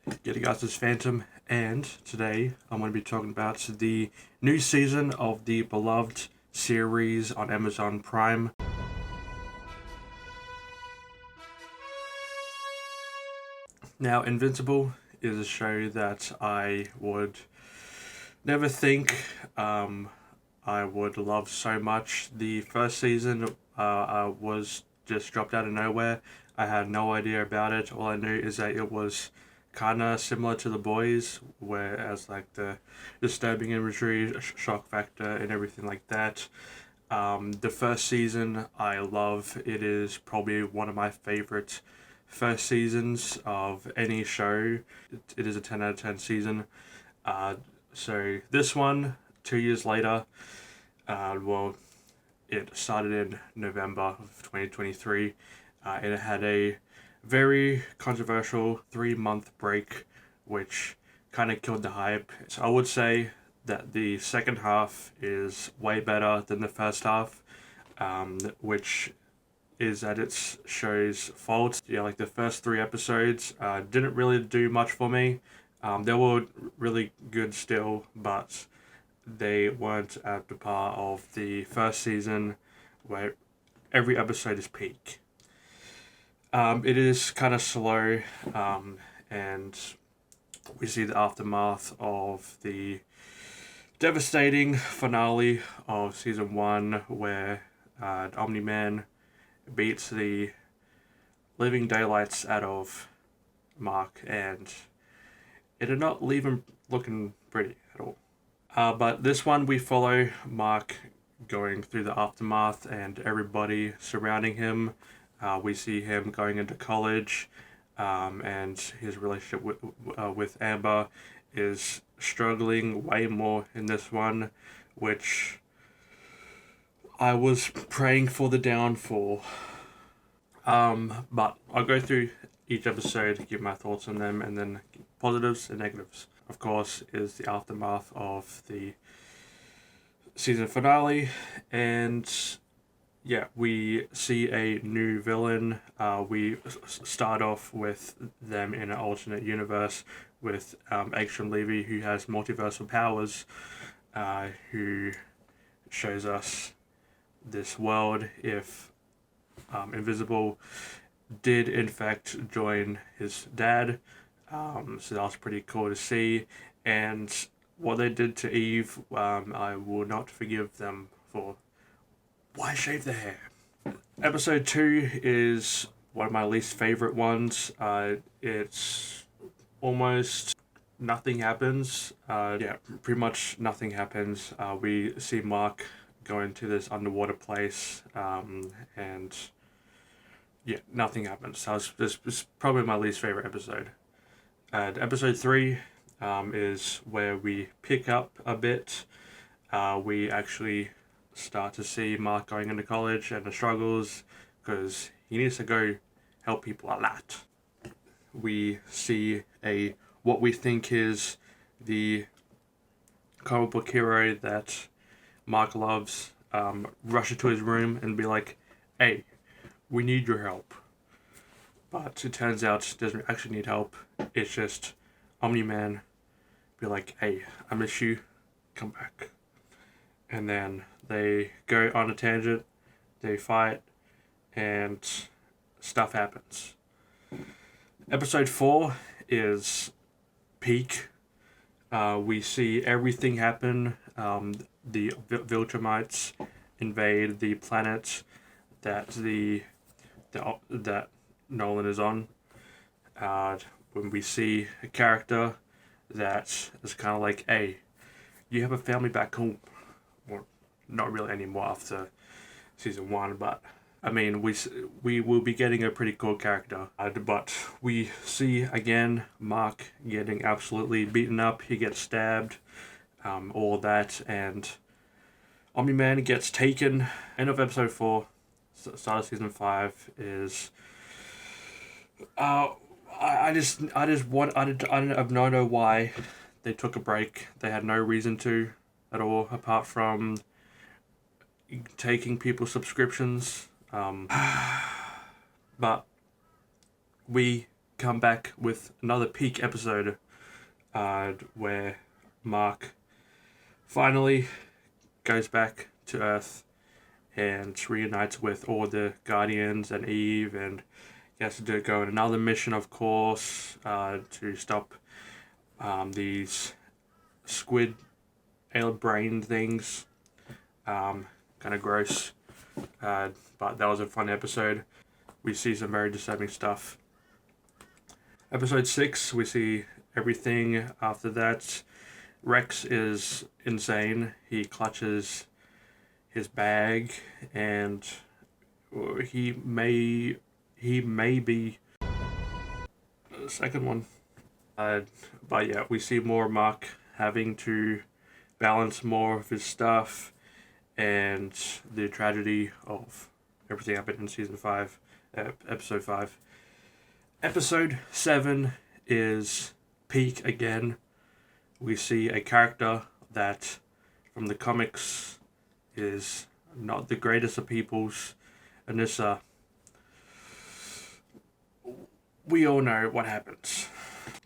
G'day guys, it's Phantom, and today I'm going to be talking about the new season of the beloved series on Amazon Prime. Now, Invincible is a show that I would never think I would love so much. The first season was just dropped out of nowhere. I had no idea about it. All I knew is that it was kind of similar to The Boys, whereas like the disturbing imagery, shock factor, and everything like that. The first season I love. It is probably one of my favorite first seasons of any show. It is a 10 out of 10 season. So this one, 2 years later, well, it started in November of 2023, and it had a very controversial 3-month break, which kind of killed the hype. So I would say that the second half is way better than the first half, which is at its show's fault. Yeah, like the first 3 episodes didn't really do much for me. They were really good still, but they weren't at the par of the first season, where every episode is peak. It is kind of slow, and we see the aftermath of the devastating finale of season 1, where Omni-Man beats the living daylights out of Mark, and it did not leave him looking pretty at all. But this one, we follow Mark going through the aftermath and everybody surrounding him. We see him going into college, and his relationship with Amber is struggling way more in this one, which I was praying for the downfall. But I'll go through each episode, give my thoughts on them, and then positives and negatives. Of course, is the aftermath of the season finale, and yeah, we see a new villain. We start off with them in an alternate universe with Action Levy, who has multiversal powers, who shows us this world if Invisible did in fact join his dad. So that was pretty cool to see. And what they did to Eve, I will not forgive them for. Why shave the hair? Episode 2 is one of my least favorite ones. It's almost nothing happens. Yeah, pretty much nothing happens. We see Mark go into this underwater place, and yeah, nothing happens. This is probably my least favorite episode. Episode 3 is where we pick up a bit. We actually start to see Mark going into college and the struggles, because he needs to go help people a lot. We see what we think is the comic book hero that Mark loves rush into his room and be like, "Hey, we need your help." But it turns out he doesn't actually need help. It's just Omni-Man be like, "Hey, I miss you, come back." And then they go on a tangent, they fight, and stuff happens. Episode 4 is peak. We see everything happen. The Viltrumites invade the planet that that Nolan is on. When we see a character that is kind of like, "Hey, you have a family back home." Well, not really anymore after season 1, but I mean, we will be getting a pretty cool character. But we see again Mark getting absolutely beaten up. He gets stabbed, all that, and Omni-Man gets taken. End of episode 4, start of season 5 is. I have no idea why they took a break. They had no reason to at all, apart from taking people's subscriptions. But we come back with another peak episode where Mark finally goes back to Earth and reunites with all the Guardians and Eve, and he has to go on another mission, of course, to stop these squid alien brain things. Kind of gross, but that was a fun episode. We see some very disturbing stuff. Episode 6, we see everything after that. Rex is insane. He clutches his bag, and he may be the second one. But yeah, we see more Mark having to balance more of his stuff, and the tragedy of everything happened in season 5, episode 5. Episode 7 is peak again. We see a character that from the comics is not the greatest of peoples. Anissa, we all know what happens.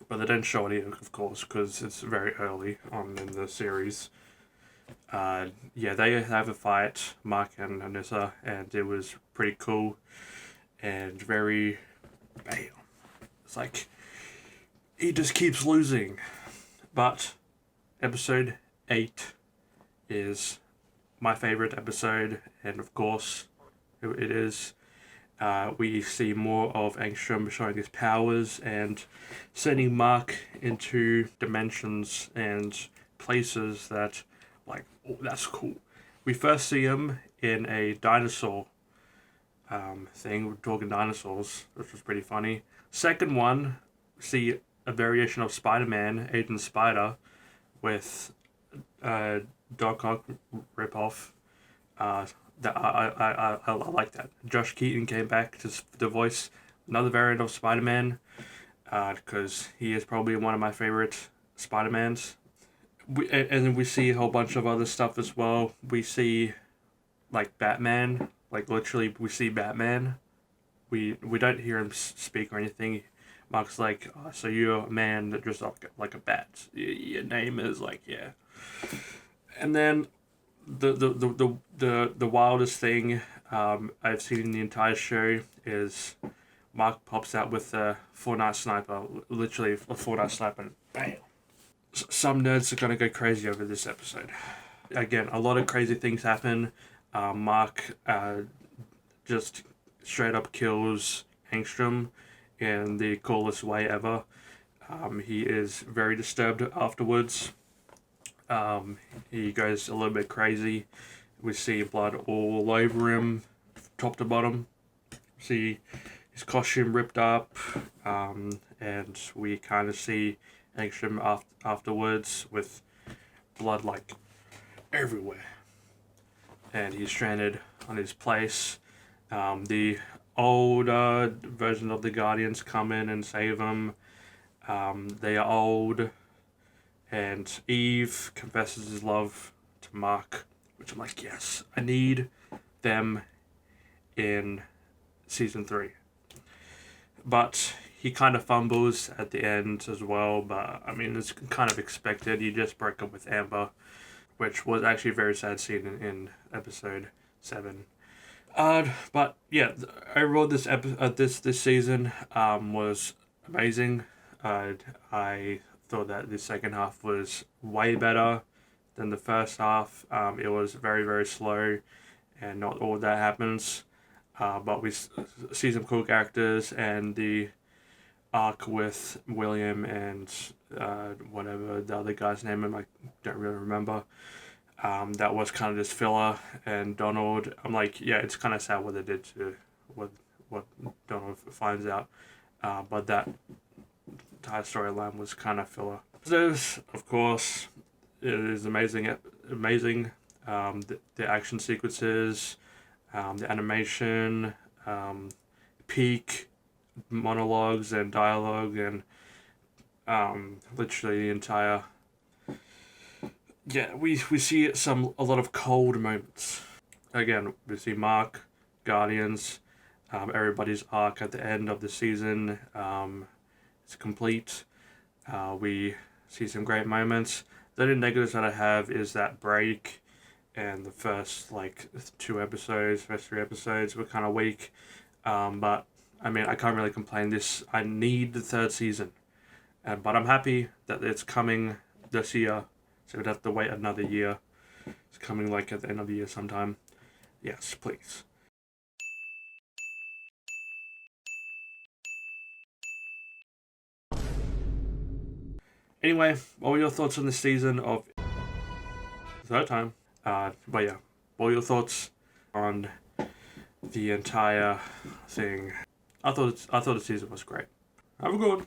But they don't show it, of course, because it's very early on in the series. They have a fight, Mark and Anissa, and it was pretty cool and very bam. It's like he just keeps losing. But episode 8 is my favorite episode, and of course it is. We see more of Angstrom showing his powers and sending Mark into dimensions and places that, like, oh, that's cool. We first see him in a dinosaur thing, we're talking dinosaurs, which was pretty funny. Second one, see a variation of Spider-Man, Agent Spider, with Doc Ock ripoff. That I like that. Josh Keaton came back to voice another variant of Spider-Man, because he is probably one of my favorite Spider-Mans. And then we see a whole bunch of other stuff as well. We see, like, Batman. Like, literally, we see Batman. We don't hear him speak or anything. Mark's like, oh, so you're a man that dressed up like a bat. Your name is, like, yeah. And then the wildest thing I've seen in the entire show is Mark pops out with a Fortnite sniper, literally a Fortnite sniper, and bam. Some nerds are gonna go crazy over this episode. Again, a lot of crazy things happen. Mark just straight up kills Angstrom in the coolest way ever. He is very disturbed afterwards. He goes a little bit crazy. We see blood all over him, top to bottom. See his costume ripped up, and we kind of see Angstrom afterwards with blood like everywhere. And he's stranded on his place. The older version of the Guardians come in and save him. They are old. And Eve confesses his love to Mark, which I'm like, yes, I need them in season 3. But he kind of fumbles at the end as well, but I mean, it's kind of expected. He just broke up with Amber, which was actually a very sad scene in episode 7. But yeah, overall this season was amazing. I thought that the second half was way better than the first half. It was very, very slow, and not all that happens. But we see some cool characters, and the arc with William and whatever the other guy's name is, I don't really remember. That was kind of just filler, and Donald, I'm like, yeah, it's kind of sad what they did to what Donald finds out, but that entire storyline was kind of filler. This, of course, it is amazing. The action sequences, the animation, peak monologues and dialogue, and literally the entire. Yeah, we see a lot of cold moments. Again, we see Mark, Guardians, everybody's arc at the end of the season. It's complete. We see some great moments. The only negatives that I have is that break, and the first like first 3 episodes were kind of weak. But I mean, I can't really complain. I need the 3rd season, but I'm happy that it's coming this year. So we'd have to wait another year. It's coming like at the end of the year sometime. Yes, please. Anyway, what were your thoughts on this season of 3rd time? But yeah, what were your thoughts on the entire thing? I thought the season was great. Have a good one.